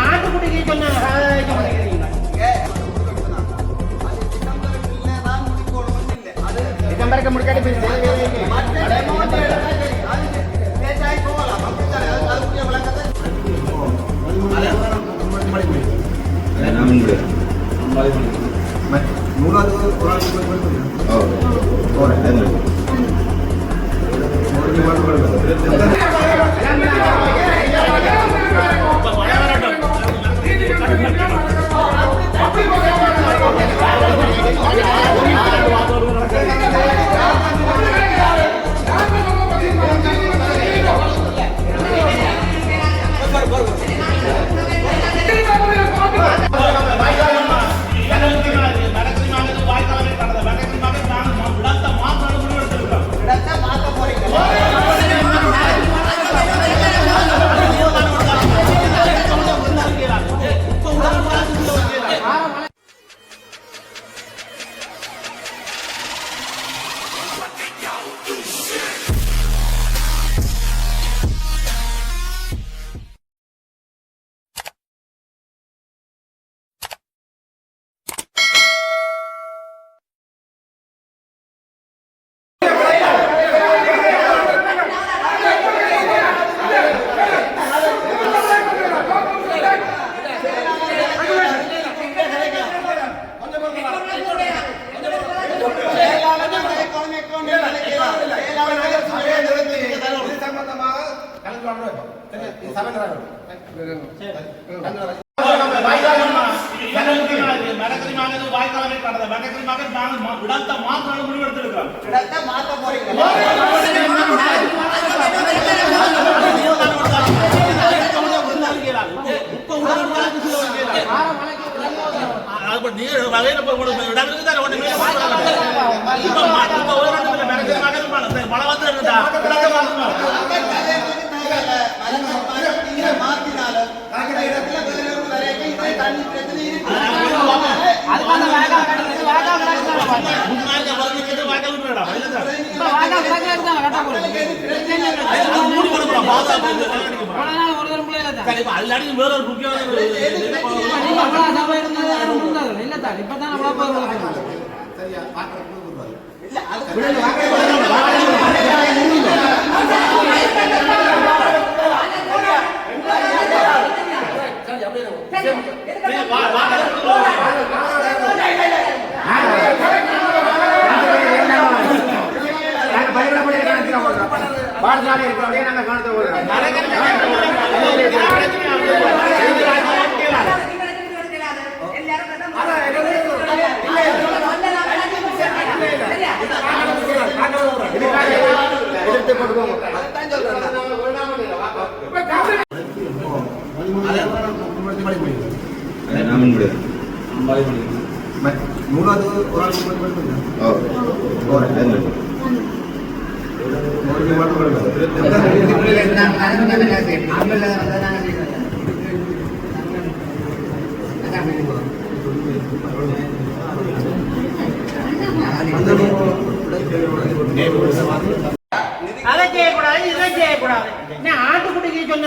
ஆட்டுக்குட்டிக்கு டிசம்பருக்கு முடிக்காட்டி பாடசாலை இருக்கிறவங்க நாங்கள் கவனத்தை அதை செய்யக்கூடாது, இதை செய்யக்கூடாது. ஆட்டுக்குட்டிக்கு சொன்ன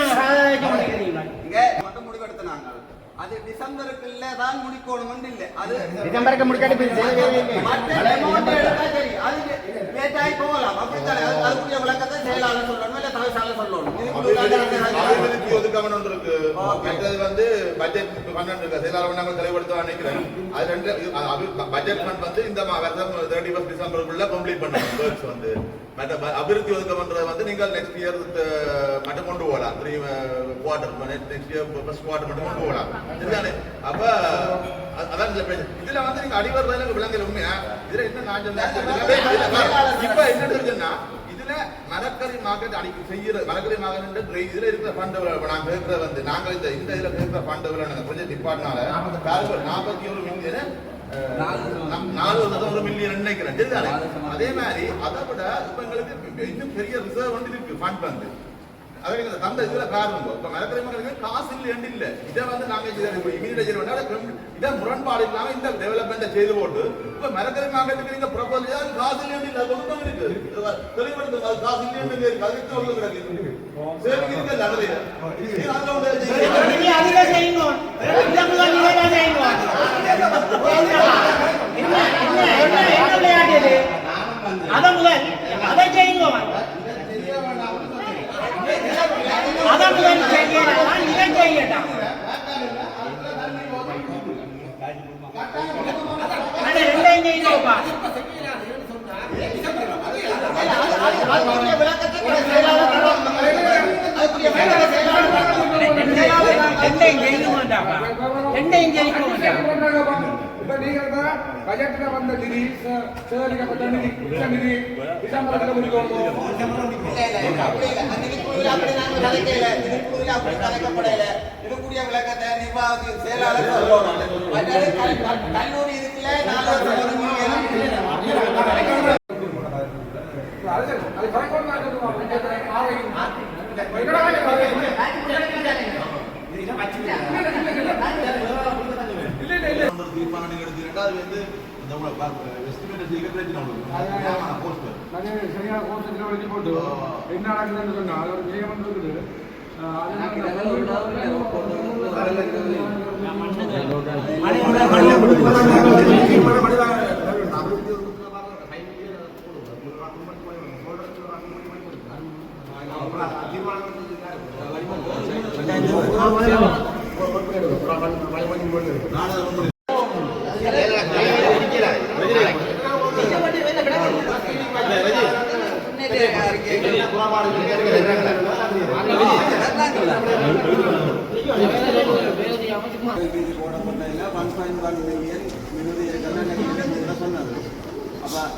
முடிவெடுத்தாங்க. அது டிசம்பருக்குள்ள தான் முடிக்கணும் இல்ல, அது டிசம்பருக்கு முடிக்காட்டி சரி, அது லேட்டாகி போகலாம். அப்படித்தானே அதுக்குரிய விளக்கத்தை செயலாளர் சொல்லணும், இல்ல தவிசாளர் சொல்லணும். அபிவிருத்தி ஒதுக்கணும் இருக்கு, மற்றது வந்து பட்ஜெட் ஃபண்ட் இருக்கு, செயலாளர் தெளிவுபடுத்த நினைக்கிறேன். அது ரெண்டு பட்ஜெட் ஃபண்ட் வந்து இந்த வருஷம் 31 டிசம்பருக்குள்ள கம்ப்ளீட் பண்ணணும். வந்து மற்ற அபிவிருத்தி ஒதுக்கம்ன்றது வந்து நீங்கள் நெக்ஸ்ட் இயர் மட்டும் கொண்டு போகலாம். 3 quarter next year first quarter மட்டும் கொண்டு போகலாம். அப்ப அதான் இதுல வந்து நீங்க அடிவர் விலங்குல உண்மையா இதுல என்ன நான் சொன்னேன். இப்ப என்ன தெரிஞ்சுன்னா இதுல மரக்கறி மார்க்கெட் அடிக்க செய்யற மரக்கறி மார்க்கெட் இதுல இருக்கிற ஃபண்ட் நாங்க கேட்கற வந்து நாங்க இந்த இதுல கேட்கிற ஃபண்ட் கொஞ்சம் டிபார்ட்னால 41 மில்லியன் 4 மில்லியன் நினைக்கிறேன். அதே மாதிரி அதை விட இப்ப எங்களுக்கு இன்னும் பெரிய ரிசர்வ் வந்து இருக்கு ஃபண்ட் வந்து அதுக்கு இந்த தந்த இதுல காரணம் இப்ப மரக்கரை மக்களுக்கு காசு இல்லைன்னு இல்ல இதை வந்து நாங்க இமீடியட் செய்ய இதை முரண்பாடு இல்லாம இந்த டெவலப்மெண்ட்டை செய்து போட்டு இப்ப மரக்கரை மக்களுக்கு நீங்க ப்ரொபோசல் காசு இல்லைன்னு இல்ல ஒழுக்கம் இருக்கு தெளிவுபடுத்த காசு இல்லைன்னு இருக்கு அதுக்கு ஒழுங்கு கிடக்கு சேவிங் இருக்கு அதுல அதுல செய்யணும் என்ன விளையாடியது அதை முதல் அதை செய்யுங்க அதை முதல் செய்யலாம் இதை செய்யலாம் ரெண்டையும் செய்யுங்கப்பா ரெண்டையும் ஜெயிக்க வேண்டாம் ரெண்டையும் ஜெயிக்க வேண்டாம் பட்ஜெட்ல வந்த நிதி சேகரிக்கப்பட்ட நிதி நிதி டிசம்பர்ல முடிக்கும் இதுக்குரிய விளக்கத்தை நிர்வாக செயலாளர் கல்லூரி இருக்குல்ல 4 தீர்மானம் எடுத்துக்கிட்டா அது வந்து எஸ்டிமேட் செய்ய பிரச்சனை சரியான கோர்ஸ் வச்சு போட்டு என்ன நடக்குதுன்னு சொன்னா அது ஒரு நியமனம் இருக்குது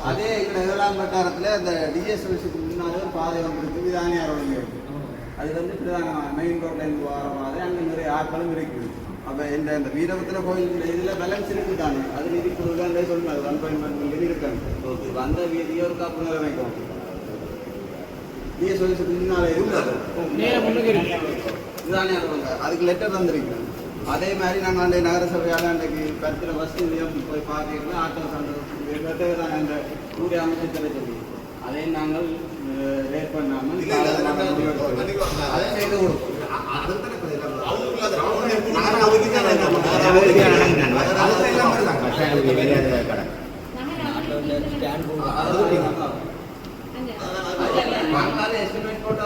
அதே இதெல்லாம் வட்டாரத்தில் அந்த டிஎஸ்எல்ஸுக்கு முன்னாலே ஒரு பாதை வந்துருக்கு விதானியாரோட அது வந்து மெயின் ரோட்லேருந்து வர மாதிரி அங்கே நிறைய ஆட்களும் இருக்குது. அப்போ இந்த வீரபத்திர கோயில் இதில் பேலன்ஸ் இருக்குது தானே அது நிதி கொடுக்கலே சொன்னாங்க 1.1 மில்லியன் இருக்காங்க அந்த வீதியோ ஒரு காப்பு நேரம் வைக்கும் டிஎஸ்எல்ஸுக்கு முன்னாலே இருக்காது விதானியார் அதுக்கு லெட்டர் தந்திருக்கு. அதே மாதிரி நாங்கள் அந்த நகரசபையால் அன்றைக்கு கருத்தில் பஸ் நிலையம் போய் பார்த்துக்கிட்டு ஆட்டோ சண்டை அந்த கூடிய அமைச்சர் சொல்லி அதை நாங்கள் ரேட் பண்ணாமல் அதை செய்து கொடுப்போம். எஸ்டிமேட் போட்டு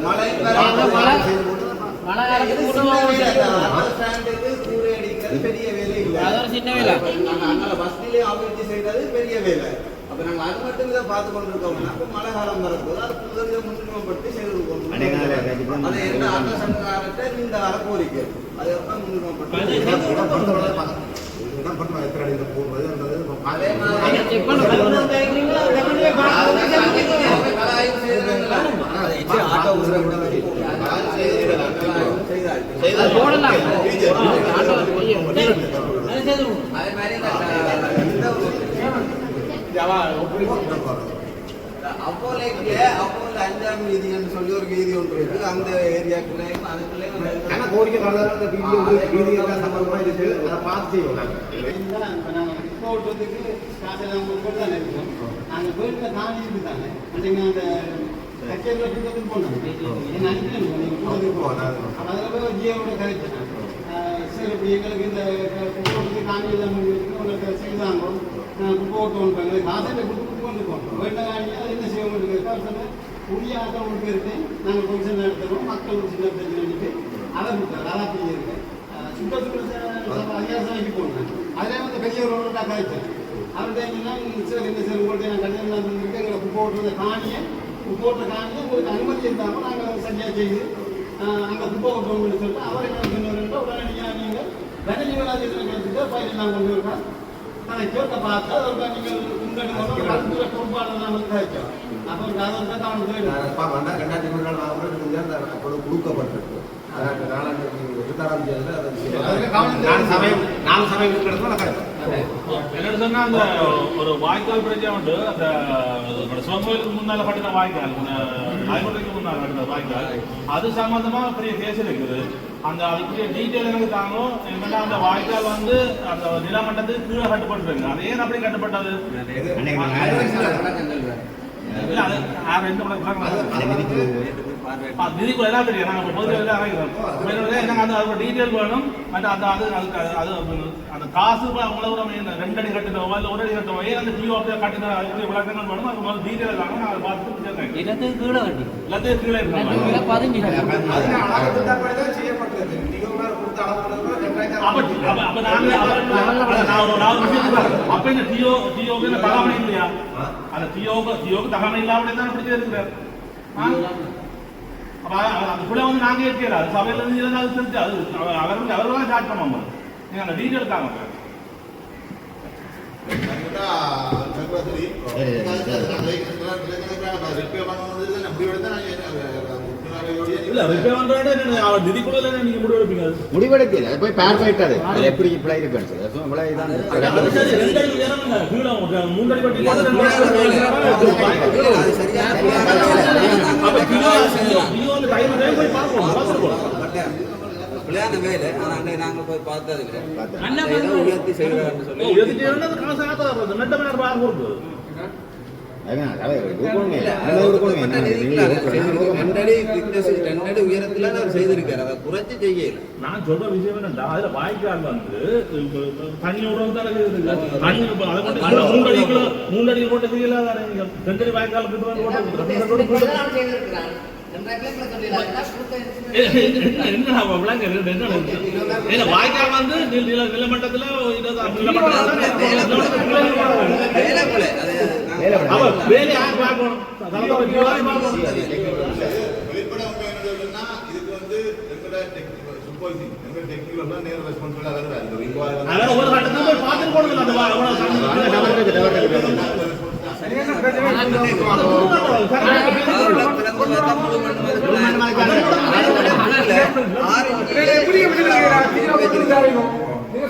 மழை பெரிய வேலை இல்லை பஸ்லேயே அபிவிருத்தி செய்யறது பெரிய வேலை. அப்ப நாங்க அது மட்டும் இதை பார்த்து கொண்டிருக்கோம்னா அப்ப மழை காலம் வரப்போது அது புதிய முன்னுரிமைப்பட்டு செய்து கொடுக்கணும். அதை என்ன அரசு சங்கத்தை இந்த அரக்கோரிக்கை அதை முன்னுரிமைப்பட்டு அதே மாதிரி அப்போல 5ஆம் வீதின்னு சொல்லி ஒரு வீதி ஒன்று இருக்கு. அந்த ஏரியாக்குள்ளே அதுக்குள்ளே கோரிக்கை போட்டுறதுக்கு தானே இருக்கோம். நாங்கள் போயிட்டு தாண்டி இருக்கு தானே அன்றைக்கு அந்த கச்சேரியில் கூட்டத்துக்கு போனோம். என்ன அனுப்பினோம் அதில் போய் ஜியோட கரைச்சேன். சரி இப்படி எங்களுக்கு இந்த குப்பை காணி தான் உங்களுக்கு செய்தாங்க குப்பை ஓட்டுவாங்க காசை கொடுத்து கொண்டு போனோம். வேண்டாம் காணியா அது என்ன செய்ய முடியும் புதிய ஆட்டம் ஒன்று இருக்கு. நாங்கள் கொஞ்சம் நடத்துகிறோம் மக்கள் ஒரு சின்ன பிரச்சனை அதை கொடுத்தாரு. அதான் பெரிய இருக்கு சுற்றுலா அதிகாரசபைக்கு போனேன். அதிலே வந்து பெரிய ஒரு ரோட்டாக கழிச்சேன். அவர்கிட்ட என்னன்னா சார் என்ன சார் உங்கள்கிட்ட நான் கல்யாணம் நடந்துருக்கு எங்களை குப்பை ஓட்டுறத காணியை குப்பை ஓட்டுற காணியை உங்களுக்கு அனுமதி இருந்தாமல் நாங்கள் சரியாக செய்து அங்கே குப்பை ஓட்டுவோம்னு சொல்லிட்டு அவர் என்ன சொன்னார் உடனடியாக நீங்கள் கணினி விளாசியத்தில் கழிச்சுட்டு பயிர் நான் கொண்டு இருக்கேன் அதை கேட்ட பார்த்தா அவருக்கு நீங்கள் உங்களுக்கு கருத்துல பொறுப்பாளர் நான் வந்து கழிச்சோம். அப்போ அதை தான் அவனுக்கு கொடுக்கப்பட்டிருக்கு என்னன்னு சொன்னா அந்த ஒரு வாய்க்கால் பிரச்சனை உண்டு. அந்த சிவகோயிலுக்கு முன்னால கட்டின வாய்க்கால், நாய்மலைக்கு முன்னால கட்டின வாய்க்கால், அது சம்பந்தமா பெரிய கேஸ் இருக்குது. அந்த அதுக்குரிய டீட்டெயில் எனக்கு தாங்கும். என்னன்னா அந்த வாய்க்கால் வந்து அந்த நிலமட்டத்துக்கு கீழே கட்டுப்பட்டுருக்கு. அது ஏன் அப்படி கட்டுப்பட்டது? இல்ல அது ரெண்டு விதிக்குள்ள எல்லாம் தெரியும். நாங்கள் பொது எல்லாம் எனக்கு அதோட டீட்டெயில் வேணும். பட் அந்த அது அதுக்கு அது அந்த காசு அவங்களோட 2 அடி கட்டுறோம் இல்லை 1 அடி கட்டுறோம், ஏன் அந்த டியூ ஆஃப் கட்டின விளக்கங்கள் வேணும். அது முதல்ல டீட்டெயில் இல்லாமல் நான் அதை பார்த்துட்டு எல்லாத்தையும் கீழே கட்டி எல்லாத்தையும் கீழே இருக்காங்க. அப்ப இந்த டிஓக்கு தகவல் இல்லையா? அந்த டிஓக்கு தகவல் இல்லாமலே தான் பிடிச்சே இருக்கிறார். அப்ப அந்த பிள்ளை வந்து நாங்க ஏற்கிறோம். அது சபையில இருந்து அது தெரிஞ்சு அது அவர்களாம் ஸ்டார்ட் பண்ணுவோம். நீங்க அந்த டீட்டெயில் தாங்க. முடிவெடுக்கல போய் பேர் போயிட்டாரு. அது எப்படி இப்படி இருக்குன்னு பிள்ளையான வேலை. ஆனா அன்றைய நாங்க போய் பார்த்தது உயர்த்தி செய்யறாருன்னு சொல்லி உயரத்துல செய்திருக்காரு. அதை குறைச்சு செய்யல. நான் சொல்ற விஷயம் என்னன்னா அதுல வாய்க்கால் வந்து தண்ணி மூன்றடி போட்டு செய்யல. 2 அடி வாய்க்கால் வாய்க்கால் வந்து நிலமட்டத்துல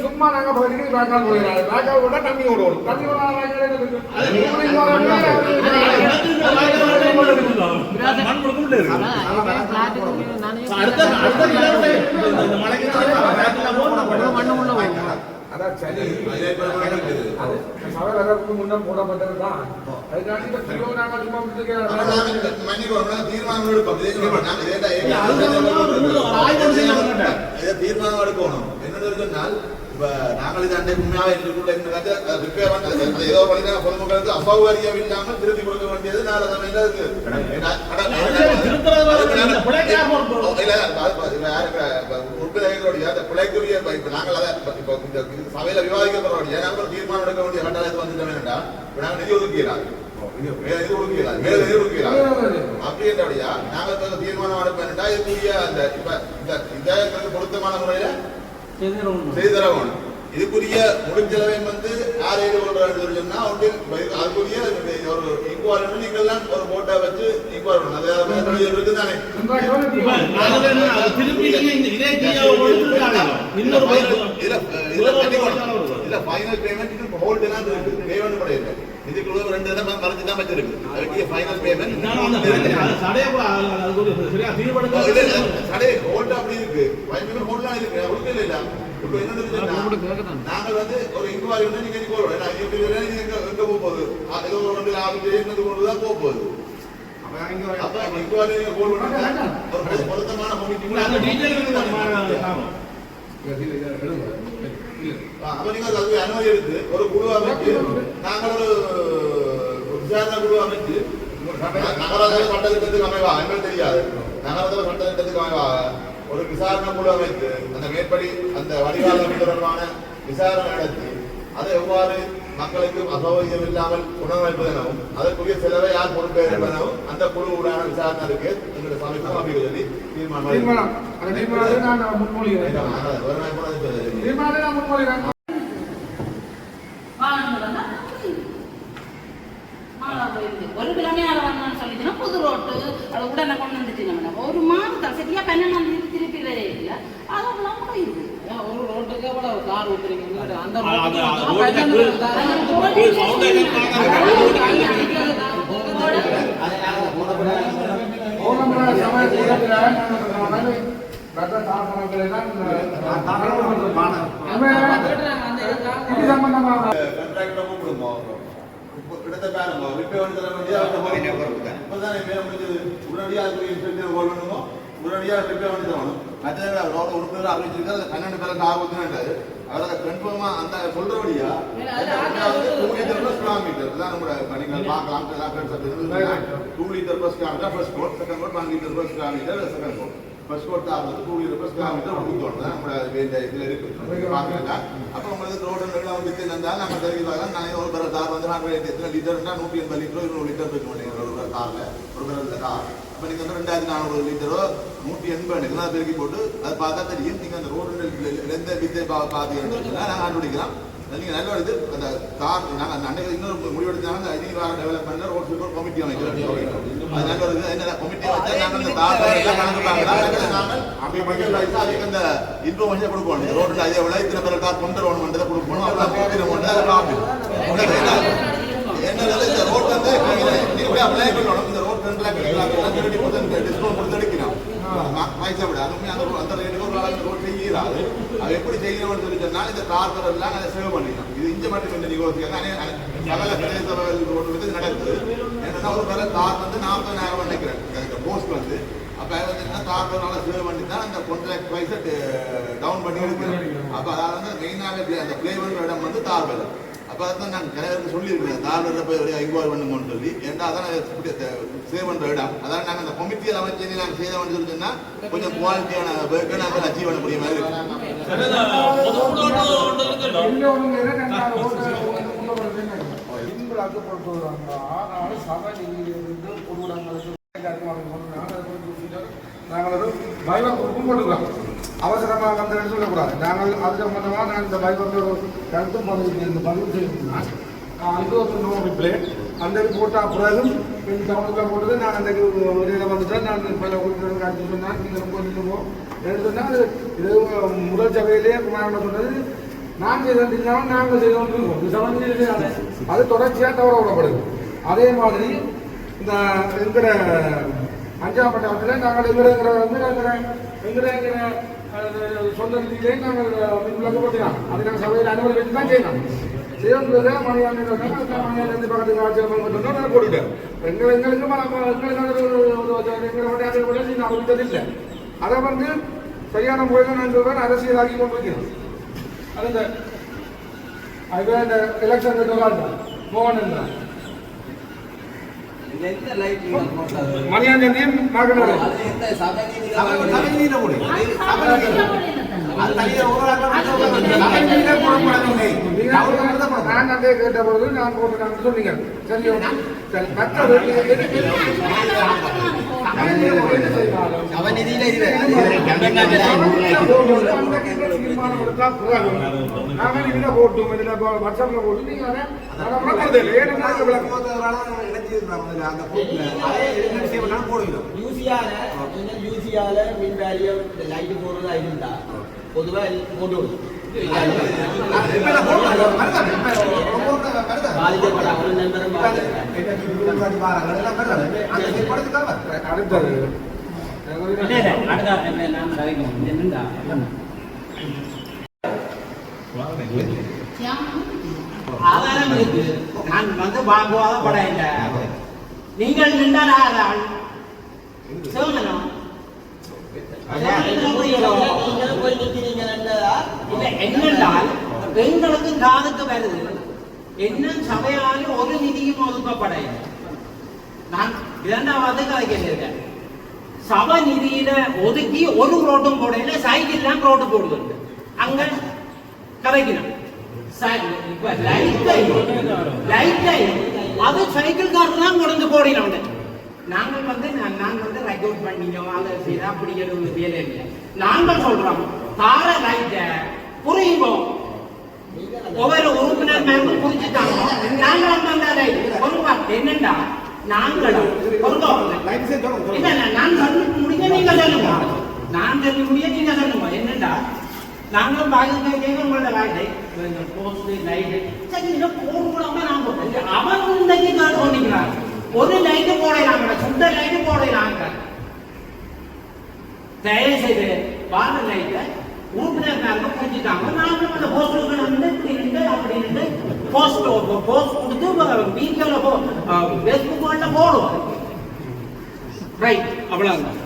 சும்மா நாங்க வாய்க்கால் போயிடாது. வாய்க்கால் போட்டா தண்ணி ஓடும். தண்ணி அதான் சரி. சபைக்கு முன்ன போடப்பட்டது தான். அதுக்காண்டி தீர்மானம் எடுக்கணும். என்னன்னு சொன்னால் இப்ப நாங்கள் இது அன்றைக்கு உண்மையாக ஏதோ பண்ணினா பொதுமக்களுக்கு அசௌகரியம் இல்லாமல் திருத்தி கொடுக்க வேண்டியது நாளை உறுப்பினர்களுடைய அந்த பிழைக்குரிய நாங்கள் அதை சபையில விவாதிக்கப்படுறோடைய நாங்கள் தீர்மானம் எடுக்க வேண்டிய கட்டாயத்தை வந்துட்டோம். என்னடா நாங்கள் நிதி ஒதுக்கிறார் அப்படின்றபடியா நாங்கள் தீர்மானம் எடுப்பா இதுக்குரிய அந்த இப்ப பொருத்தமான முறையில செய்து தரணும். இதுக்குரிய முடிஞ்சளவை வந்து யார் ஈடுபடுறான்னு சொன்னா அதுக்குரிய ஒரு ஈக்குவல் நீங்கள்லாம் ஒரு போட்டோ வச்சு ஈக்குவல் இருக்குதானே. இதுல ஃபைனல் பேமெண்ட் ஹோல்ட் எல்லாம் இருக்கு. பேமெண்ட் படையில இதுக்குள்ள 2 தடவை மறைச்சு தான் வச்சிருக்கு. அதுக்கு ஃபைனல் பேமெண்ட் சடே ஹோல்ட் அப்படி இருக்கு. ஃபைனல் ஹோல்ட்லாம் இருக்கு. அவருக்கு இல்ல இப்போ என்ன நாங்கள் வந்து ஒரு இன்குவாரி வந்து நீங்க எங்க போகுது ஏதோ ஒரு 2 ஆபத்து கொண்டுதான் போகுது. அப்ப இன்குவாரி நீங்க கோல் பண்ணா ஒரு பொருத்தமான அப்ப நீங்க அதுக்கு அனுமதி எடுத்து ஒரு குழு அமைச்சு நாங்கள் ஒரு விசாரணை குழு அமைச்சு நகராட்சி சட்டத்திட்டத்துக்கு அமைவா எங்களுக்கு தெரியாது. நகராட்சி சட்டத்திட்டத்துக்கு அமைவாக ஒரு விசாரணை குழு அமைத்து அந்த மேற்படி அந்த வடிகாலம் தொடர்பான விசாரணை நடத்தி அதை எவ்வாறு மக்களுக்கு அசௌகரியம் இல்லாமல் உணவளிப்பதெனவும் அதற்குரிய செலவை யார் பொறுப்பேற்று என்பதெனவும் அந்த குழுவுடான விசாரணை இருக்கு. எங்களுடைய சமைக்கும் அப்படின்னு சொல்லி ஒரு கிழமையால வந்தான்னு சொல்லிச்சுன்னா புது ரோட்டு அதை உடனே கொண்டு வந்துட்டு ஒரு மாதம் சரியா 12ஆம் தேதி திருப்பி பிடிக்கிறதே இல்லை அதெல்லாம் கூட இருக்குது ஒரு ரோட்டுக்கு எவ்வளவு கார் ஊத்துறீங்க அந்த இடத்தை பாருங்க ரிப்பே வந்து தர வேண்டிய இப்பதான் முடிஞ்சது உடனடியாக பண்ணுமோ உடனடியாக ரிப்பே வந்து தரணும் மற்ற ரோட உறுப்பினர் அறிவிச்சிருக்கு அது 12 பேருக்கு ஆகுதுன்றாரு அவரை கன்ஃபார்மா அந்த சொல்றபடியா 2 லிட்டர் கிலோமீட்டர் தான் நம்ம நீங்கள் பார்க்கலாம் 2 லிட்டர் பஸ் kilometre first coat second coat 1 litre பஸ் kilometre second coat first coat தான் வந்து 2 லிட்டர் பஸ் கிலோமீட்டர் கொடுத்தோம் தான் நம்ம வேண்டிய இதில் இருக்கு பார்க்குறீங்களா அப்போ உங்களுக்கு ரோடு எல்லாம் வித்து இருந்தால் நம்ம தெரிவிப்பாங்க நான் ஒரு பேர் கார் வந்து நான் எத்தனை லிட்டர்னா 180 லிட்டரோ 200 லிட்டர் இருக்க மாட்டேங்க ஒரு காரில் ஒரு பேர் கார் அப்போ நீங்கள் வந்து 2400 லிட்டரோ 180 தான் பெருக்கி போட்டு அதை பார்த்தா தெரியும் நீங்கள் அந்த ரோடு எந்த வித்தை பார்த்தீங்கன்னா நாங்கள் கண்டுபிடிக்கலாம் நீங்கள் நல்ல இது அந்த கார் நாங்கள் அன்றைக்கு இன்னொரு முடிவெடுத்தாங்க ஐடிஆர் டெவலப்மெண்ட் ரோட் சூப்பர் கமிட்டி அமைக்கிறோம் அது நல்ல ஒரு என்ன கமிட்டி வச்சா நாங்கள் அந்த கார் கணக்கு பார்க்கலாம் நாங்கள் அந்த இன்ஃபர்மேஷன் கொடுப்போம் இந்த ரோட்டில் அதே விட இத்தனை பேர் கார் கொண்டு ரோடு பண்ணுறதை கொடுப்போம் அப்புறம் என்ன இந்த ரோட் வந்து நீங்கள் அப்ளை பண்ணணும் இந்த ரோட் 2,00,000 டிஸ்கவுண்ட் கொடுத்து எடுக்கணும் பைசா விட அதுவுமே அந்த ரேட்டுக்கு ஒரு நாளைக்கு ரோட் செய்யறாது அது எப்படி செய்யணும்னு சொல்லி சொன்னால் இந்த கார் எல்லாம் அதை சேவ் பண்ணிக்கலாம் இது இங்கே மட்டும் இந்த நிகழ்ச்சியாக சகல பிரதேச ரோடு வந்து நடக்குது என்னன்னா ஒரு வேலை கார் வந்து 40,000 நினைக்கிறேன் போஸ்ட் வந்து அப்போ வந்து கார்னால சேவ் பண்ணி தான் அந்த கான்ட்ராக்ட் ப்ரைஸை டவுன் பண்ணி எடுக்கிறேன் அப்போ அதாவது வந்து மெயினாக அந்த பிளே பண்ணுற இடம் வந்து தார் வேலை அப்போ அதான் நான் கிணறுக்கு சொல்லியிருக்கேன் தார் வேலை போய் என்கொயரி பண்ணுங்கன்னு சொல்லி ஏன்னா அதான் சேவ் பண்ணுற இடம் அதான் நாங்கள் அந்த கமிட்டியில் அமைச்சு நாங்கள் செய்தோம்னு சொல்லி சொன்னால் கொஞ்சம் குவாலிட்டியான ஒர்க்கை நாங்கள் அச்சீவ் பண்ண முடிய மாதிரி நாங்கள் ஒரு பைபர் குரூப்பும் போட்டுக்கலாம் அவசரமாக வந்த சொல்லக்கூடாது நாங்கள் அது சம்பந்தமாக நான் இந்த பைபர் கருத்தும் பதிவு செய்யணும்னா அங்கே ஒரு நோ ரிப்ளே அந்த போட்டால் பிறகு எங்கள் டவுனுக்குள்ள போட்டது நான் அந்த இதில் வந்துட்டேன் நான் பல உறுப்பினர்கள் காட்டி சொன்னால் நீங்கள் ரொம்ப நின்றுவோம் சொன்னால் இது முதல் சபையிலேயே குமாரன் சொன்னது நான் செய்தாலும் நாங்கள் செய்தோம் இருக்கோம் சமநிலை அது தொடர்ச்சியாக தவற விடப்படுது அதே மாதிரி இந்த என்கிற 5ஆம் பட்டத்தில் நாங்கள் எங்கிற சொந்த நிதியிலே நாங்கள் விளக்கப்பட்டினோம் அதை நாங்கள் சபையில் அனுமதி வச்சு தான் செய்யணும் செய்யறது மணியாண்டு பக்கத்துக்கு ஆட்சியர் நான் போட்டுட்டேன் எங்களுக்கு நான் விட்டதில்லை அதை வந்து சரியான முறையில் நான் சொல்றேன் அரசியலாக்கி கொண்டிருக்கிறேன் அது இந்த எலெக்ஷன் மோகன் மணியாண்டியும் மகனோட நான் அதே கேட்ட பொழுது நான் போட்டு சொன்னீங்க சரி மற்ற தீர்மானம் கொடுத்தா நாங்கள் இதில் போட்டும் இதில் வாட்ஸ்அப்ல போட்டு நீங்க யூசியால மின் வேலையை லைட் போடுறதா இருந்தா பொதுவாக போட்டு ஆதாரம் இருக்கு நான் வந்து வாங்குவாத படம் இல்லை நீங்கள் நின்றால் சிவமனம் என்னென்றால் பெண்களுக்கு காதுக்கு வருது என்ன சபையால் ஒரு நிதியும் ஒதுக்கப்பட நான் 2வது கதைக்கிறேன் சபை நிதியில ஒதுக்கி ஒரு ரோட்டும் போடல சைக்கிள் தான் ரோட்டு போடுது அங்க கதைக்கணும் அது சைக்கிள் கார் தான் கொண்டு போடினோம் நாங்கள் வந்து ரெக்கார்ட் பண்ணினோம் அதை செய்தா அப்படிங்கிற ஒரு வேலை இல்லை நாங்கள் சொல்றோம் தார லைட்ட புரியுவோம் ஒவ்வொரு உறுப்பினர் மேலும் புரிஞ்சுட்டாங்க நாங்களும் வந்தாலே என்னண்டா நாங்களும் நான் சொல்லி முடிக்க நீங்க சொல்லுங்க நான் சொல்லி முடிய நாங்களும் பாதிக்க உங்களோட வேலை போஸ்ட் லைட்டு சரி இன்னும் போடாம நான் போட்டேன் அவன் இன்றைக்கு காட்டு பண்ணிக்கிறான் ஒரு லைட்டு போடலாங்க சுண்ட லைட்டு போடலாங்க தயவு செய்து வார லைட்டை ஊட்டினாங்க புரிஞ்சுட்டாங்க நாங்களும் அந்த போஸ்டுக்கு வந்து இருந்து அப்படின்னு போஸ்ட் கொடுத்து வீட்டில் ஃபேஸ்புக் போடுவோம் ரைட் அவ்வளோதான்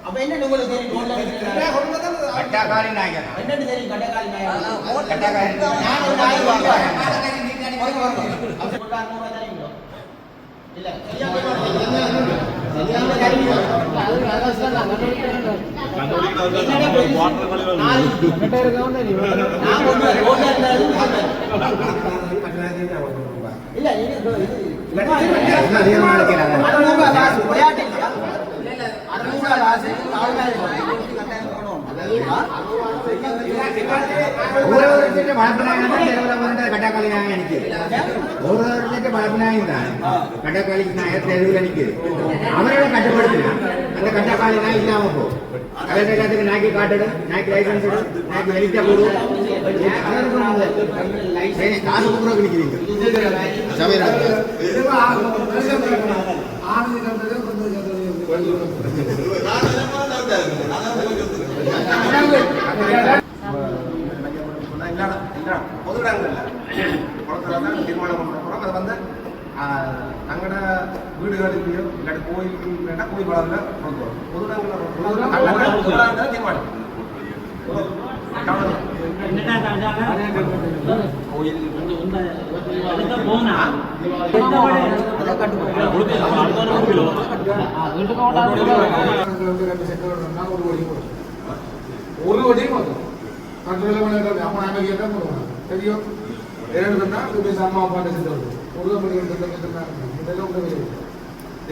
அப்ப என்ன உங்களுக்கு தெரியும் கட்டாகாரி நாயகன் என்னன்னு தெரியும் கட்டாகாரி நாயகன் கட்டாகாரி இல்ல கட்டக்காலிக்கு நான் தெருவில் நிற்குது அவரோட கட்டுப்படுத்தினா அந்த கட்டக்காலி நான் இல்லாம போ எல்லாத்துக்கு நாய்க்கு காட்டுடு நாய்க்கு லைசன்ஸ் நாய்க்கு வெளிச்சா போடு காசு கூட நிற்கிறீங்க பொதுடங்கள்ல குளத்துல தீர்மானம் பண்றோம் அதை வந்து தங்களோட வீடுகளிலேயோ இல்லாட்டி கோயில் கோயில் வளர்ல கொடுக்குறோம் பொதுடங்கள்ல தீர்மானம் கோயில் ஒரு வட்டியும் வரும் அம்மா அமைதியாக தான் போடுவாங்க தெரியும் ஏன்னா அம்மா அப்பா செஞ்சு ஒரு மணி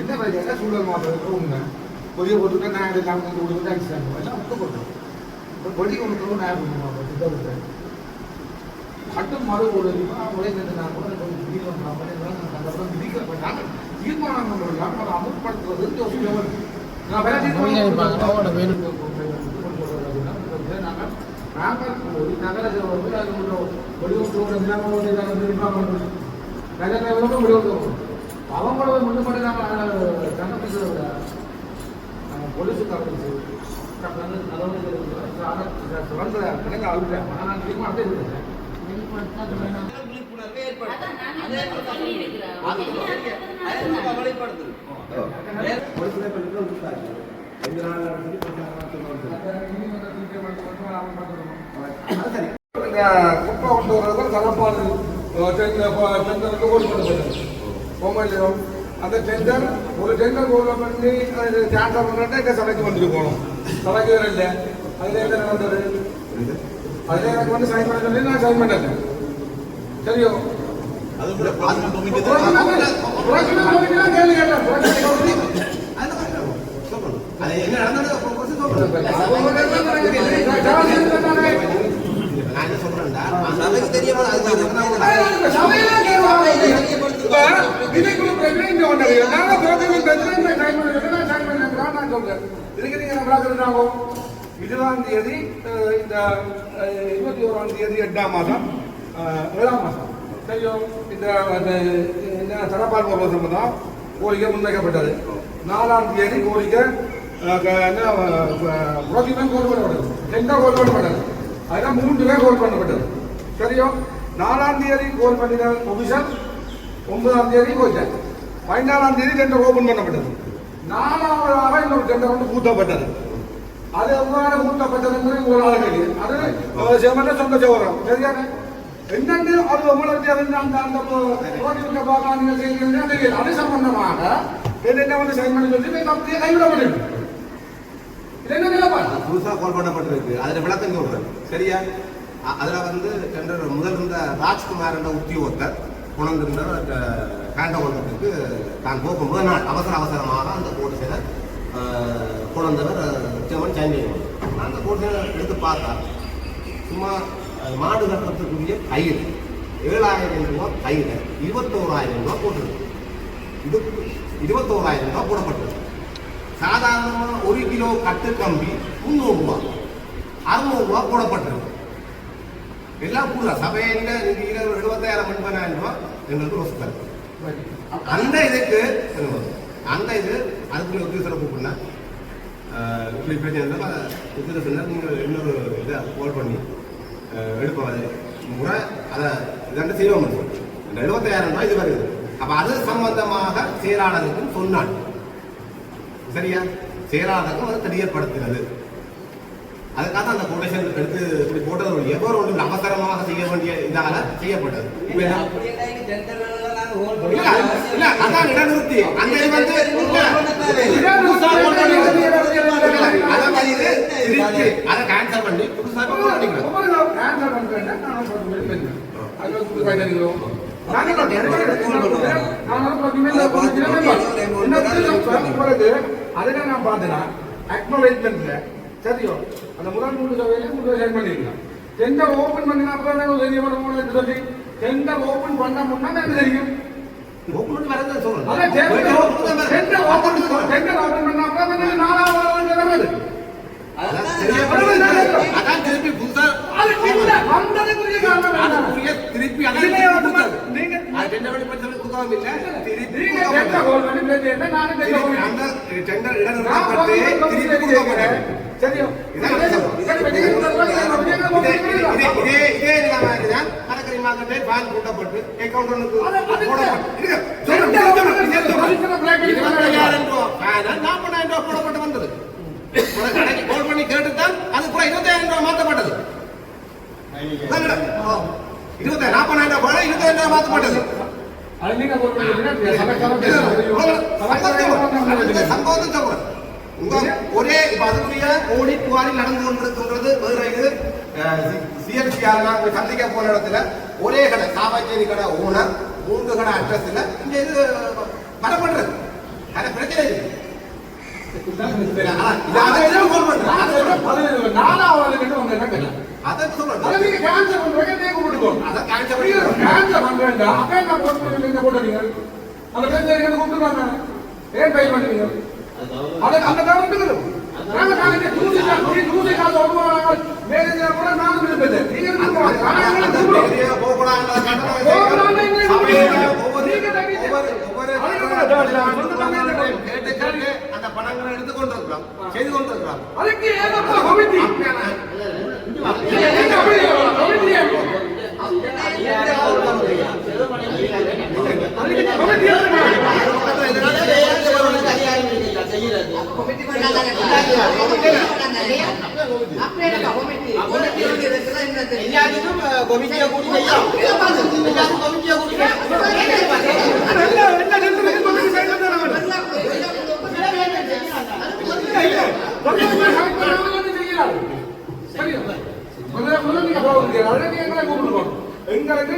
என்ன பிரச்சனை சூழல் மாற்றம் உண்மை பொதிய போட்டுட்டு நான் எல்லாம் கொடுத்து டாக்ஸ் எல்லாம் விட்டு போட்டோம் இப்போ பொடி கொடுக்கணும் நான் பண்ணுவோம் திட்டத்தை மட்டும் மறு ஒரு உழைக்கிறது நான் கூட விதிக்கப்பட்டாங்க தீர்மானம் பண்ணலாம் அதை அமுல்படுத்துவது யோசிக்க நான் நாங்கள் போய் நகர அவங்களோட முன்னு மட்டும் நாங்கள் கண்டுபிடிச்சதை விட நம்ம போலீஸுக்காரர்கள் சுரந்த பிள்ளைங்க அழுகிறேன் நான் தீர்மானத்தை இருக்கிறேன் குப்பை கொண்டு வர்றது தலப்பாடு டெண்டருக்கு ஓடி பண்ணப்பட்டது போகலையோ அந்த டெண்டர் ஒரு டெண்டர் ஓட பண்ணி டேண்டர் பண்ணிட்டு எங்கள் சபைக்கு வந்துட்டு போகணும் சபைக்கு இல்லை அதில் என்ன நடந்தது அதில் எனக்கு வந்து சைன் பண்ண சொல்லி நான் சைன் பண்ணல சரியோ கேள்வி கேட்டேன் என்ன நடந்தது இதுதான் தேதி இந்த 21ஆம் தேதி 8ஆம் மாதம் 7ஆம் மாதம் தெரியும் இந்த தரப்பால் போடுறது தான் கோரிக்கை முன்வைக்கப்பட்டது 4ஆம் தேதி கோரிக்கை புரோகிமெண்ட் கோல் பண்ணப்பட்டது டெண்டர் கோல் பண்ணப்பட்டது அதுதான் 3 பேர் கோல் பண்ணப்பட்டது சரியோ 4ஆம் தேதி கோல் பண்ணின ஒபிஷன் 9ஆம் தேதி போயிட்டேன் 14ஆம் தேதி டெண்டர் ஓபன் பண்ணப்பட்டது 4ஆவதாக இன்னொரு டெண்டர் வந்து பூத்தப்பட்டது அது எவ்வாறு பூத்தப்பட்டது உங்களால் கேள்வி அது செவன சொந்த சௌரம் சரியான என்னென்று அது உங்களுக்கு அந்த அந்த பார்க்கலாம் நீங்கள் செய்கிறீங்க தெரியல அது சம்பந்தமாக என்ன வந்து சைன் பண்ணி சொல்லி கம்பெனியை கைவிடப்பட்டது இது என்ன நிலப்பாடு புதுசாக கோல் பண்ணப்பட்டிருக்கு அதில் விளக்கம் சொல்றேன் சரியா அதில் வந்து டெண்டர் முதல் இருந்த ராஜ்குமார் என்ற உத்தியோகத்தர் கொண்டிருந்த காண்டவனத்துக்கு தான் போக்கும் முதல் நாள் அவசரமாக அந்த கோட்டை கொண்டவர் செவன் சைன் அந்த கோட்டை எடுத்து பார்த்தா சும்மா மாடு கட்டுறதுக்குரிய கயிறு 7,000 ரூபாய் கையில் 21,000 ரூபாய் போட்டிருக்கு. இது 21,000 ரூபாய் போடப்பட்டது. சாதாரணமாக 1 கிலோ கட்டு கம்பி 300 ரூபாய் 600 ரூபாய் போடப்பட்டிருக்கு. எல்லாம் கூட சபையில் 75,000 80,000 ரூபாய் எங்களுக்கு ரோஸ்தர். அந்த இதுக்கு அந்த இது அதுக்குள்ள உத்தியோகரை கூப்பிடுனா இப்படி பிரச்சனை இருந்தால் உத்தியோகத்தில் நீங்கள் இன்னொரு இதை கால் பண்ணி எடுப்பது முறை அதை இதாண்டு செய்வோம். இந்த 75,000 ரூபாய் இது வருது. அப்போ அது சம்பந்தமாக செயலாளருக்கும் சொன்னான். சரியா, செயலாளருக்கும் அது தெரியப்படுத்தினது. அதுக்காக அந்த கொட்டேஷன் எடுத்து இப்படி போட்டது எவ்வளோ ஒன்று அவசரமாக செய்ய வேண்டிய இதால செய்யப்பட்டது. இல்ல அதான் இடநிறுத்தி அந்த இது வந்து அதை கேன்சல் பண்ணி புதுசாக அதுக்கு நான் பார்த்தேன்னா அக்னாலேஜ்மெண்ட்ல சரியோ அந்த முதல் 3 சபையில சைன் பண்ணிருக்கலாம். டெண்டர் ஓபன் பண்ணினா அப்புறம் தெரியும் சொல்லி டெண்டர் ஓபன் பண்ண முன்னா எனக்கு தெரியும். ஓபன் வரது சொல்றேன். அதான் டெண்டர் ஓபன் பண்ணா அப்புறம் 4வது வருது. அதான் திருப்பி புதுசா அது இல்ல வந்ததுக்குரிய காரணம் என்ன? திருப்பி நீங்க டெண்டர் பண்ணி பண்றது புதுசாக இல்ல. திருப்பி நீங்க டெண்டர் ஓபன் பண்ணி பேசினா நானே டெண்டர் அந்த டெண்டர் இடநிறுத்தப்பட்டு திருப்பி கொடுக்கப்பட்டது. சரியோ இதே கணக்கறிமாகவே பால் கூட்டப்பட்டு அக்கௌண்டனுக்கு போடப்பட்டு 20,000 ரூபாய் 40,000 ரூபாய் போடப்பட்டு வந்தது. கடைக்கு கால் பண்ணி கேட்டுத்தான் அது கூட 20,000 ரூபாய் மாற்றப்பட்டது. 40,000 ரூபாய் 20,000 ரூபாய் மாற்றப்பட்டது. சம்பவம் ஒரே அதுக்குரிய ஓடி புகாரில் நடந்து கொண்டிருக்கின்றது. வேற இது சிஎல்சிஆர் சந்திக்க போன இடத்துல ஒரே கடை சாபாச்சேரி கடை ஓனர் 3 கடை அட்ரஸ்ல இங்க இது வரப்படுறது. அது பிரச்சனை இருக்கு. அந்த பணங்களை எடுத்துக் கொண்டிருக்கலாம் செய்து கொண்டிருக்கலாம். எங்களுக்கு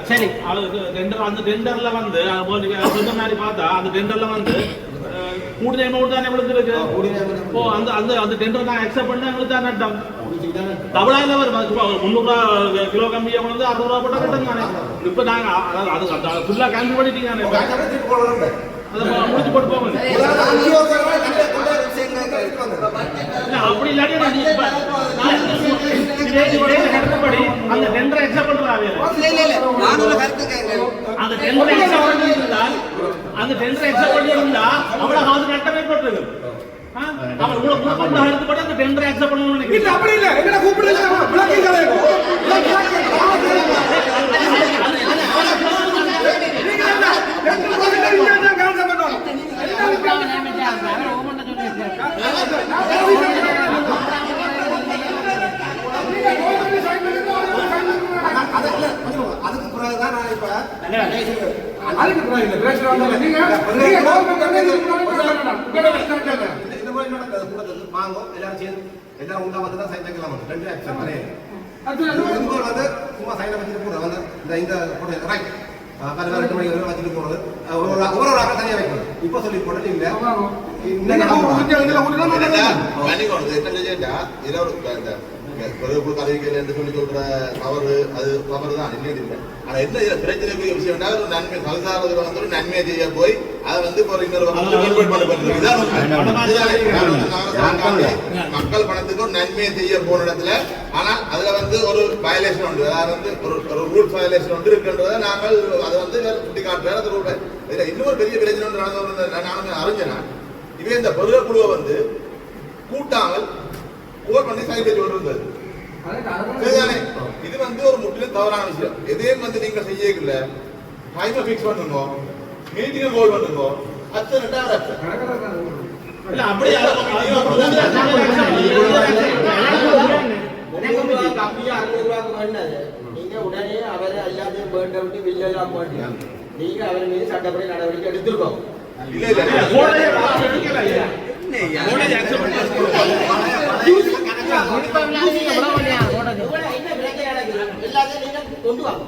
சரி அந்த டெண்டர்ல வந்து சொன்ன மாதிரி பார்த்தா அந்த டெண்டர்ல வந்து கூடுதல் அமௌண்ட் தானே விழுந்துருக்கு. அந்த அந்த அந்த டெண்டர் நான் அக்செப்ட் பண்ண எங்களுக்கு தான் நட்டம். தமிழ்நாட்டில் வரும் 300 கிலோ கம்பியை வந்து 60 ரூபா போட்டால் கட்டம் தானே. இப்போ நாங்கள் அது ஃபுல்லாக கேன்சல் பண்ணிட்டீங்க. அதை முடிச்சு போட்டு போங்க. அப்படி இல்லாட்டி கருத்துப்படி அந்த டெண்டரை அக்செப்ட் பண்றாங்க. அந்த டெண்டரை அக்செப்ட் பண்ணியிருந்தால் அந்த டெண்டரை அக்செப்ட் பண்ணியிருந்தா அவ்வளவு காசு கட்டமே போட்டுருக்கு. அவர் கூட எடுத்துப்பட்டு அந்த டெண்டரை அக்செப்ட் பண்ணணும்னு நினைக்கிறேன். அப்படி இல்லை எங்களை கூப்பிடுங்க. இல்ல பிரச்சனை வந்து நீங்க கவர்மெண்ட் இந்த மாதிரி நடக்கிறது கூட்டத்துக்கு வாங்க எல்லாரும் சேர்ந்து எல்லாரும் உண்டா வந்து தான் சைன் வைக்கலாம் ரெண்டு ஆக்ஷன் கிடையாது வந்து சும்மா சைனை வச்சுட்டு போறது வந்து இந்த ரைட் காலையில் 2 மணி வரை வச்சுட்டு போறது ஒரு ஆக தனியாக வைக்கணும் இப்போ சொல்லி போட்டது இல்லை கதைகள் சொல்லி சொல்ற தவறு அது தவறு தான் இல்லை. ஆனா என்ன பிரச்சனை விஷயம் ஒரு நன்மை சல்சாரத்தில் வந்து ஒரு நன்மையை செய்ய போய் அதை வந்து மக்கள் பணத்துக்கு ஒரு நன்மையை செய்ய போன இடத்துல ஆனா அதுல வந்து ஒரு வயலேஷன் உண்டு, அதாவது வந்து ஒரு ரூல்ஸ் வயலேஷன் ஒன்று இருக்கின்றத நாங்கள் அதை வந்து சுட்டி காட்டுற இதுல இன்னொரு பெரிய பிரச்சனை ஒன்று நடந்து நானும் அறிஞ்சேன்னா இவே இந்த பெருக குழுவை வந்து கூட்டாமல் கோர் பண்ணி சைபேஜ் கொண்டு வந்தது. இது வந்து ஒரு முற்றிலும் தவறான விஷயம். எதையும் வந்து நீங்க செய்யல டைமை பிக்ஸ் பண்ணுங்க, மீட்டிங்கை கோல் பண்ணுங்க, அச்சன் கம்மியா 600 ரூபாய்க்கு வேண்டாது. நீங்க உடனே அவரை எல்லாத்தையும் வேண்ட விட்டு வில்லெல்லாம் போட்டு நீங்க அவர் மீது சட்டப்படி நடவடிக்கை எடுத்திருக்கோம். கொண்டு வாங்க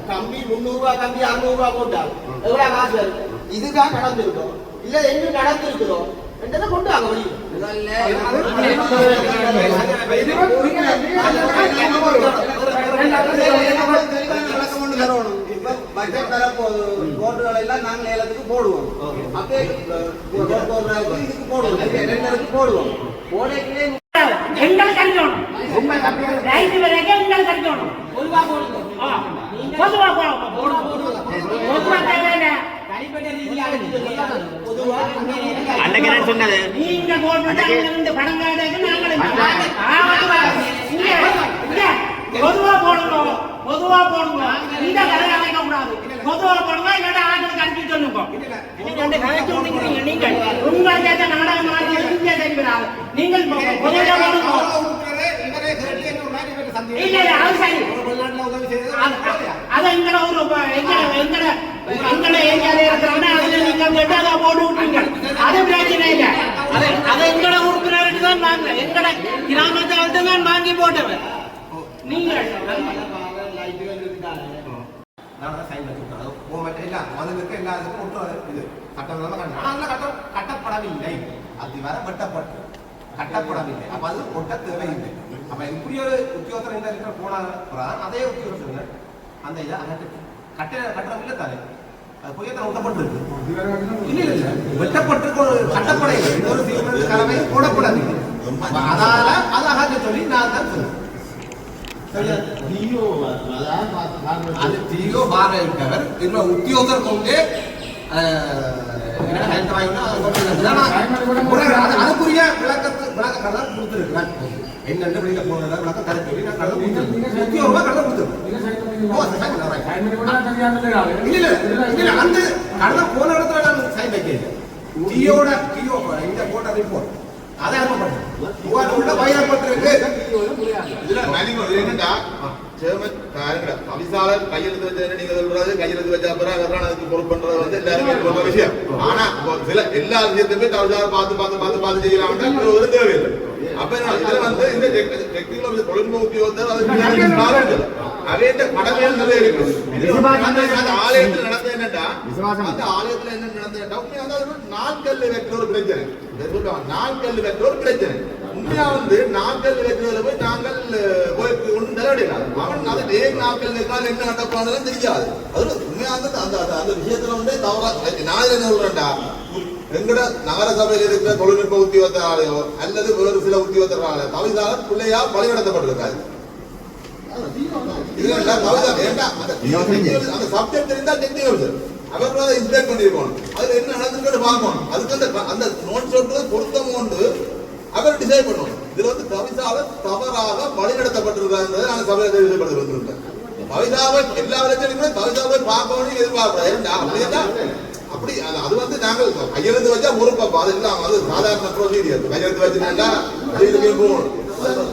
கம்பி 300 ரூபாய் கம்பி 600 ரூபாய் போட்டா எவ்வளவு காசு இதுதான் நடந்திருக்கோம் இல்ல எங்க நடந்திருக்கிறோம் கொண்டு வாங்க வழி பட்ஜெட் தரப்போது கோட்டுகள் எல்லாம் நாங்கள் ஏலத்துக்கு போடுவோம். அப்பே இதுக்கு போடுவோம், ரெண்டருக்கு போடுவோம். போடைக்குள்ளே எங்கள் கட்டணும் ரைட்டு வரைக்கும் எங்கள் கட்டணும் பொதுவா போடுங்க. பொதுவா பொதுவா தேவையில்லை தனிப்பட்ட ரீதியாக பொதுவா அன்னைக்கு நான் சொன்னது நீங்க போட்டு பணம் காட்டுக்கு நாங்கள் பொதுவா போடணும். பொதுவா போடுங்க, இந்த கதை அமைக்க கூடாது. பொதுவா போடுங்க, இல்லாட்ட ஆட்கள் கருத்து சொல்லுங்க. நீங்கள் உங்களுக்கு நாடகம் ஆடிய இங்கே தெரிவிக்கிறாங்க. நீங்கள் பொதுவா போடுங்க. இல்ல அது சரி, அது எங்கட ஒரு எங்கட ஏரியால இருக்கிறவங்க அதுல நீங்க கேட்டு போட்டு விட்டுருங்க. அது பிரச்சனை இல்லை. அதை எங்கட உறுப்பினருக்கு தான் வாங்க, எங்கட கிராமத்தை தான் வாங்கி போட்டவன் நீங்கள் கட்டப்படவில்லை, அது வர வெட்டப்பட்டு கட்டப்படவில்லை. அப்ப அது ஒட்ட தேவையில்லை. அப்ப இப்படி ஒரு உத்தியோகத்தர் இந்த இருக்கிற போன அதே உத்தியோகத்தர் அந்த இதை கட்டணம் இல்லை தானே புயத்தில் ஒட்டப்பட்டிருக்கு. இல்ல இல்ல வெட்டப்பட்டு கட்டப்பட ஒரு கடமை போடப்படவில்லை. அதால அதாக சொல்லி நான் தான் சொல்லுவேன். உத்தியோகர் கொண்டு அதுக்குரிய விளக்கத்தை கொடுத்திருக்கிறேன். என்னென்ன வெளியில போன விளக்கம் கருத்து உத்தியோகமா கடலை கொடுத்துருக்கேன். அந்த கடலை போன இடத்துல நான் சைன் வைக்கிறேன். இந்த போட்ட ரிப்போர்ட் அதை அனுப்பப்பட்டது பயிரப்பட்டிருக்கு. என்னடா அவிசாளர் கையெழுத்து வச்ச நீங்க சொல்றது கையெழுத்து வச்ச அப்புறம் அதுக்கு பொறுப்பு பண்றது வந்து எல்லாருமே ஒரு விஷயம். ஆனா சில எல்லா விஷயத்தையுமே தவிசாளர் பார்த்து செய்யலாம் ஒரு தேவையில்லை. அப்ப இதுல வந்து இந்த டெக்னிக்கல் தொழில்நுட்ப உத்தியோகத்தர் அதே கடமையில் நிறைய இருக்கு. ஆலயத்தில் நடந்த என்னட்டா அந்த ஆலயத்துல என்ன நடந்தா நாட்கள் வைக்கிற ஒரு பிரச்சனை, நாட்கள் வைக்கிற ஒரு பிரச்சனை. உண்மையா வந்து நாட்கள் வைக்கிறதுல போய் நாங்கள் ஒன்றும் தலைவடையாது. அவன் அதை ஏன் நாட்கள் வைக்காது என்ன நடப்பானதுன்னு தெரியாது. அது உண்மையா அந்த விஷயத்துல வந்து தவறா நான் என்ன சொல்றேன்டா, எங்கட நகர சபையில் இருக்கிற தொழில்நுட்ப உத்தியோகத்தராலேயோ அல்லது வேறு சில உத்தியோகத்தரால தவிசாளர் பிள்ளையா பலிநடத்தப்பட்டிருக்காரு. அந்த சப்ஜெக்ட் தெரிந்தால் டெக்னிக்கல் அவர்கள் அதை இன்ஸ்பெக்ட் பண்ணிருக்கணும். அதுல என்ன நடந்துன்னு பார்க்கணும். அதுக்கு அந்த நோட் சொல்றது பொருத்தம் கொண்டு அவர் டிசைட் பண்ணணும். இதுல வந்து தவிசாளர் தவறாக வழிநடத்தப்பட்டிருக்காங்க. நாங்கள் சபையை தெரிவிக்கப்படுது வந்திருக்கேன். தவிசாவை எல்லா விளைச்சலுமே தவிசாவை பார்க்கணும் எதிர்பார்க்கிறேன். அப்படி அது வந்து நாங்கள் கையெழுத்து வச்சா பொறுப்பா அது இல்லாம அது சாதாரண ப்ரொசீஜர். கையெழுத்து வச்சுட்டா போகணும்.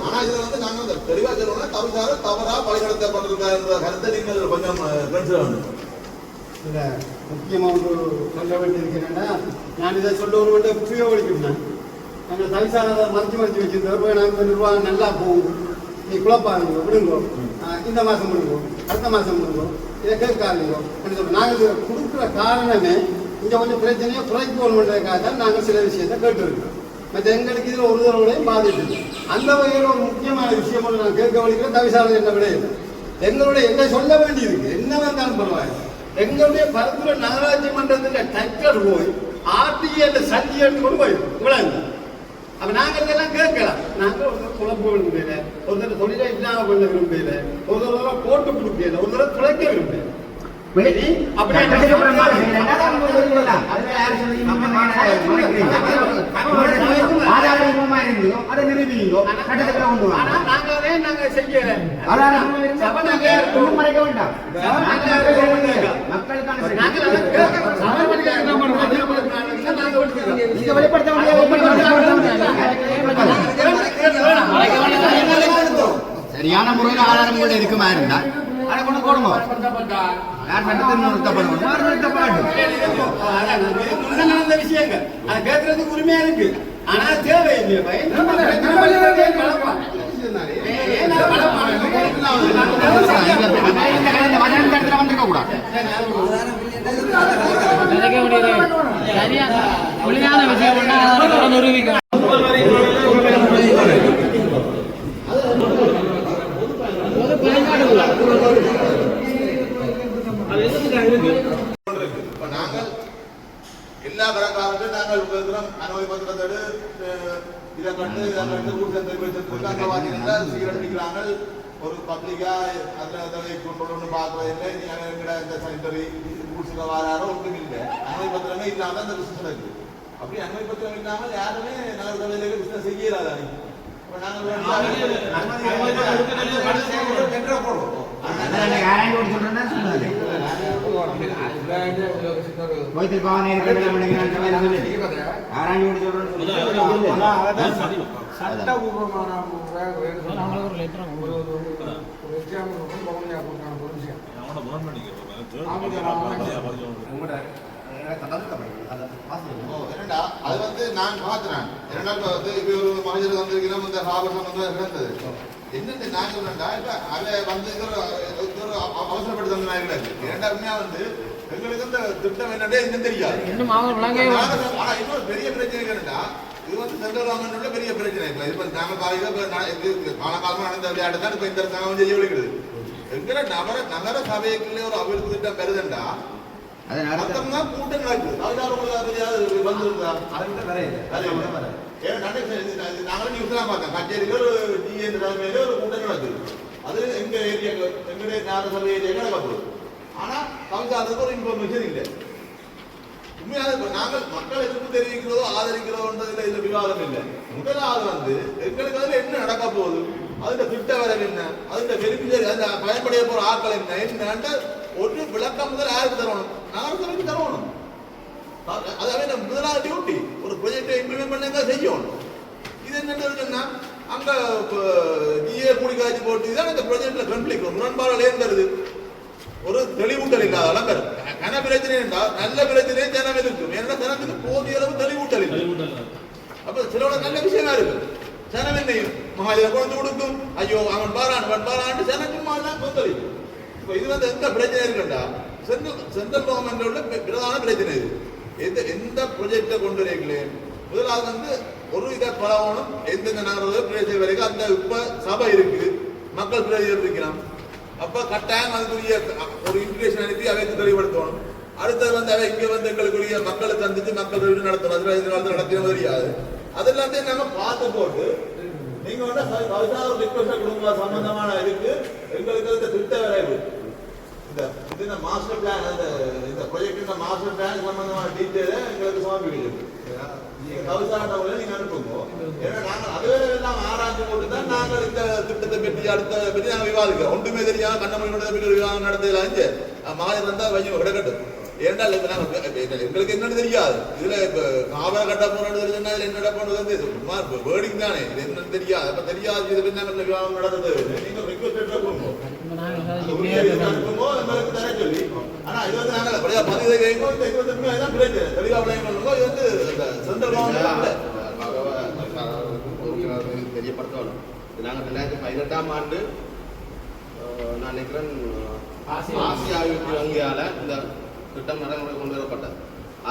ஆனா இதுல வந்து நாங்க அந்த தெளிவா சொல்லணும்னா தவிசாளர் தவறா வழிநடத்தப்பட்டிருக்காரு என்ற கருத்தை நீங்கள் கொஞ்சம் கன்சிடர் பண்ணுங்க. இல்லை முக்கியமாக ஒரு சொல்ல வேண்டியிருக்கிறேன்னா நான் இதை சொல்ல ஒரு வேண்டிய உபயோகிக்கிறேன். நாங்கள் தவிசானதை மறைச்சு வச்சுருந்தோம். போய் நாங்கள் நிர்வாகம் நல்லா போகுது, நீ குழப்பாருங்க விடுங்கோ, இந்த மாதம் விடுங்கோ, அடுத்த மாதம் விடுங்கோ, இதை கேட்காதுங்கோ அப்படின்னு சொல்லி நாங்கள் கொடுக்குற காரணமே இங்கே கொஞ்சம் பிரச்சனையை குறைக்கணுன்றதுக்காக தான் நாங்கள் சில விஷயத்தை கேட்டுருக்கோம். மற்ற எங்களுக்கு இதில் ஒரு தடவையும் பாதிட்டு அந்த வகையில் ஒரு முக்கியமான விஷயம் ஒன்று நான் கேட்க வலிக்கிற தவிசானது என்ன விட இல்லை. எங்களை சொல்ல வேண்டியிருக்கு, என்ன வந்தாலும் பரவாயில்ல. எங்களுடைய பருத்துல நகராட்சி மன்றத்தில் டக்கர் போய் ஆர்டிஏ சட்டி எடுத்துக்கொண்டு போயிடும் இவ்வளவு. அப்ப நாங்கள் இதெல்லாம் கேட்கலாம். நாங்கள் ஒரு தடவை குழப்ப விரும்பல, ஒரு தடவை தொழிலை இல்லாம பண்ண விரும்பல, ஒரு தடவை போட்டு கொடுக்கல, ஒரு தடவை துளைக்க விரும்பல. சரியான முறையில் ஆதாரம் கூட இருக்குமா இருந்தால் அதை கொண்டு போடுங்க. யார் சட்டத்தில் நடந்த விஷயங்கள் அதை கேட்கறதுக்கு உரிமையா இருக்கு. ஆனா தேவையில்லை வந்திருக்க கூடாது. ஒழுங்கான விஷயம் நிரூபிக்கும். நாங்கள் எல்லா கடற்காரர்களும் நாங்கள் அனுமதி பத்திரத்தோடு இதை கண்டு சீரடிக்கிறாங்க. ஒரு பப்ளிக்கா அதை கொண்டு பார்க்கறதில்லை. இந்த சானிட்டரி ரூல்ஸுக்கு வராரோ ஒன்றும் இல்லை. அனுமதி பத்திரமே இல்லாமல் அந்த பிசினஸ் இருக்கு. அப்படி அனுமதி பத்திரம் இல்லாமல் யாருமே நகர் தொழிலுக்கு பிசினஸ் செய்யறாது. அது வந்து நான் பாத்துறேன். ஒரு மனிதர் வந்திருக்கிறோம், இந்த ஆபரணம் வந்து இருந்தது. என்னென்ன நான் சொல்றேன்டா, இப்ப அதை வந்து அவசரப்பட்டு தந்தாங்க. இரண்டாமே வந்து எங்களுக்கு இந்த திட்டம் என்னடே இன்னும் தெரியாது. ஆனா இன்னொரு பெரிய பிரச்சனை என்னன்னா, இது வந்து சென்ட்ரல் கவர்மெண்ட் பெரிய பிரச்சனை. இப்ப நாம காலகாலமா நடந்த விளையாட்டு தான் இப்ப இந்த சங்கம் செய்ய விளைக்குது. எங்களை நகர சபைக்குள்ளே ஒரு அபிவிருத்தி திட்டம் பெறுதுண்டா கூட்டம் நடக்குது. நாங்களும் நியூஸ் எல்லாம் பார்த்தேன். கச்சேரியில ஒரு டிஎன் தலைமையில ஒரு கூட்டம் நடக்குது. அது எங்க ஏரியா எங்களுடைய நகர சபை ஏரியா நடக்கப்படுது. ஆனா கவுன்சிலருக்கு ஒரு இன்ஃபர்மேஷன் இல்லை. உண்மையாக நாங்கள் மக்கள் எதிர்ப்பு தெரிவிக்கிறதோ ஆதரிக்கிறோன்றதுல இதுல விவாதம் இல்லை. முதலாவது வந்து எங்களுக்கு அதுல என்ன நடக்க போகுது, அதுல திட்ட வரவு என்ன, அதுல பெனிஃபிஷியரி அந்த பயன்படைய போற ஆட்கள் என்ன ஒரு விளக்கம் முதல் யாருக்கு தரணும், நகரசபைக்கு தரணும். அதாவது முதலாவது டியூட்டி ஒரு ப்ராஜெக்டை இம்ப்ளிமெண்ட் பண்ணாங்க செய்யணும். இது என்னன்னா அங்க டிஏ கூடி காய்ச்சி போட்டு இதான் இந்த ப்ராஜெக்ட்ல கன்ஃபிளிக் முரண்பாடுகள் ஏற்படுது. ஒரு தெளிவூட்டல் இல்லாத அளவு கன பிரச்சனை என்றால் நல்ல பிரச்சனையே ஜனம் இருக்கும். ஏன்னா ஜனத்துக்கு போதிய அளவு தெளிவூட்டல் இல்லை. அப்ப சிலோட நல்ல விஷயமா இருக்கு. ஜனம் என்னையும் மகாஜன குழந்தை கொடுக்கும், ஐயோ அவன் பாராண்டு ஜனக்கும் தான் கொந்தளிக்கும். இப்ப இது வந்து எந்த பிரச்சனை இருக்குண்டா, சென்ட்ரல் கவர்மெண்ட் உள்ள பிரதான பிரச்சனை இது. எந்த ப்ரொஜெக்டை கொண்டு வரீங்களே முதலாவது வந்து ஒரு இதை பழகணும். எந்தெந்த நகர பிரதேசம் வரைக்கும் அந்த இப்ப சபை இருக்கு, மக்கள் பிரதிநிதிகள் இருக்கிறான். அப்ப கட்டாயம் அதுக்குரிய ஒரு இன்டிகேஷன் அனுப்பி அவைக்கு தெளிவுபடுத்தணும். அடுத்தது வந்து அவை இங்க வந்து எங்களுக்குரிய மக்களை சந்திச்சு மக்கள் நடத்தணும். நடத்தின தெரியாது. அதெல்லாம் நாங்க பார்த்து போட்டு நீங்க வந்து ரிக்வெஸ்ட் கொடுங்க. சம்பந்தமான இருக்கு எங்களுக்கு இந்த திட்ட வரைவு இந்த மாஸ்டர் பிளான், இந்த ப்ராஜெக்ட் மாஸ்டர் பிளான் சம்பந்தமான டீட்டெயில எங்களுக்கு சமர்ப்பிக்கிறது. நீங்க கவுசாரட்டவங்களை நீங்க அனுப்புங்க. ஏன்னா நாங்கள் அதுவே எல்லாம் ஆராய்ச்சி போட்டு தான் நாங்கள் இந்த திட்டத்தை பற்றி அடுத்த பற்றி நாங்கள் விவாதிக்கிறோம். ஒன்றுமே தெரியாம கண்ணமொழி விவாதம் நடத்தல அஞ்சு மகாஜன் வந்தா வையும் கிடக்கட்டும். ஏன்டா எங்களுக்கு என்னன்னு தெரியாது. இதுல இப்ப காவல கட்ட போறது தெரிஞ்சுன்னா இதுல என்ன போனது வேர்டிங் தானே, இது என்னன்னு தெரியாது. அப்ப தெரியாது இது பின்ன விவாதம் நடந்தது. நீங்க ரிக்வெஸ்ட் கொடுங்க எங்களுக்கு தர சொல்லி. ஆனா இது வந்து நாங்கள் அப்படியே பதிவு செய்யணும். இந்த 25 தான் பிரச்சனை. தெளிவா விளையாட இது வந்து சென்ட்ரல் கவர்மெண்ட் தெரியப்படுத்தணும். நாங்கள் 2018ஆம் ஆண்டு நான் நினைக்கிறேன் ஆசியா வங்கியால் இந்த திட்டம் நடைமுறை கொண்டு வரப்பட்டது.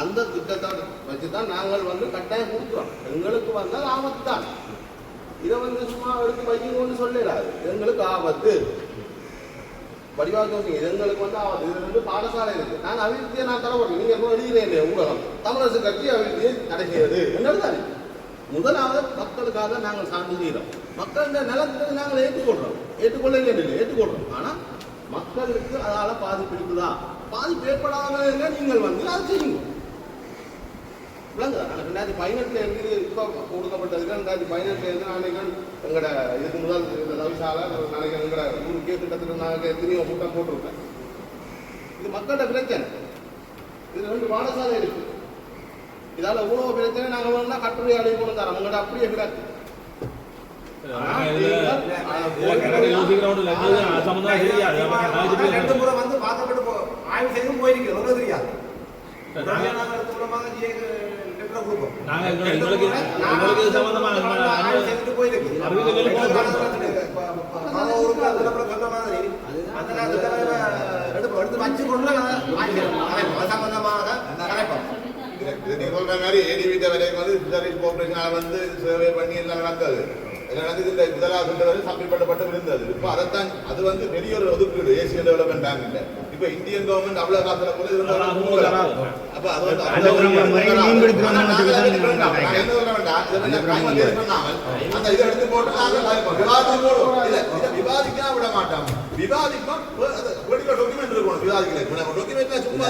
அந்த திட்டத்தை வச்சு தான் நாங்கள் வந்து கட்டாயம் கொடுக்குறோம். எங்களுக்கு வந்தால் ஆபத்து தான். இதை வந்து சும்மா எடுத்து வைக்கணும்னு சொல்லிடாது. எங்களுக்கு ஆபத்து வடிவாக எங்களுக்கு வந்து ஆபத்து. இது வந்து பாடசாலை இருக்கு. நான் அபிவிருத்தியை நான் தரப்படுறேன். நீங்கள் எழுதுகிறேன் ஊடகம் தமிழரசு கட்சி அபிவிருத்தியை தடை செய்வது என்னது? முதலாவது மக்களுக்காக நாங்கள் சார்ந்து செய்கிறோம். மக்கள் இந்த நிலத்தை நாங்கள் ஏற்றுக்கொள்ள வேண்டியது ஏற்றுக்கொள்றோம். ஆனால் மக்களுக்கு அதால் பாதிப்பு இருக்குதா? பாதிப்பு ஏற்படாத நீங்கள் வந்து அதை செய்யுங்க. விளங்குதா? நாங்கள் 2018 இருந்து இப்போ கொடுக்கப்பட்டதுக்கு 2018 இருந்து நாளைக்கு எங்களோட இதுக்கு முதல் இந்த தவிசாலை நாளைக்கு எங்களோட ஊருக்கே கிட்டத்தட்ட நாங்கள் எத்தனையோ கூட்டம் போட்டிருக்கேன். இது மக்களோட பிரச்சனை. இது 2 பாடசாலை இருக்கு. இதால எவ்வளவு பிரச்சனை நாங்கள் வேணும்னா கட்டுரை அடைய கொண்டு தரோம். உங்கள்கிட்ட அப்படியே கிடக்கு. ரெண்டு முறை வந்து பார்க்கப்பட்டு ஆய்வு செய்து போயிருக்கோம். ஒன்றும் தெரியாது. வந்து சேவை பண்ணி எல்லாம் நடந்தது. இந்த முதலாவது சப்மிட் இருந்தது. இப்போ அதைத்தான் அது வந்து பெரிய ஒரு ஒதுக்கீடு ஏசிய டெவலப்மெண்ட் பேங்க். இப்ப இந்தியன் கவர்மெண்ட் அவ்வளவு காசுல கூட அப்ப அது வந்து அந்த இதை எடுத்து போட்டு விவாதிக்க விட மாட்டோம். விவாதிப்போம். டாக்குமெண்ட் இருக்கணும். விவாதிக்கல டாக்குமெண்ட்ல சும்மா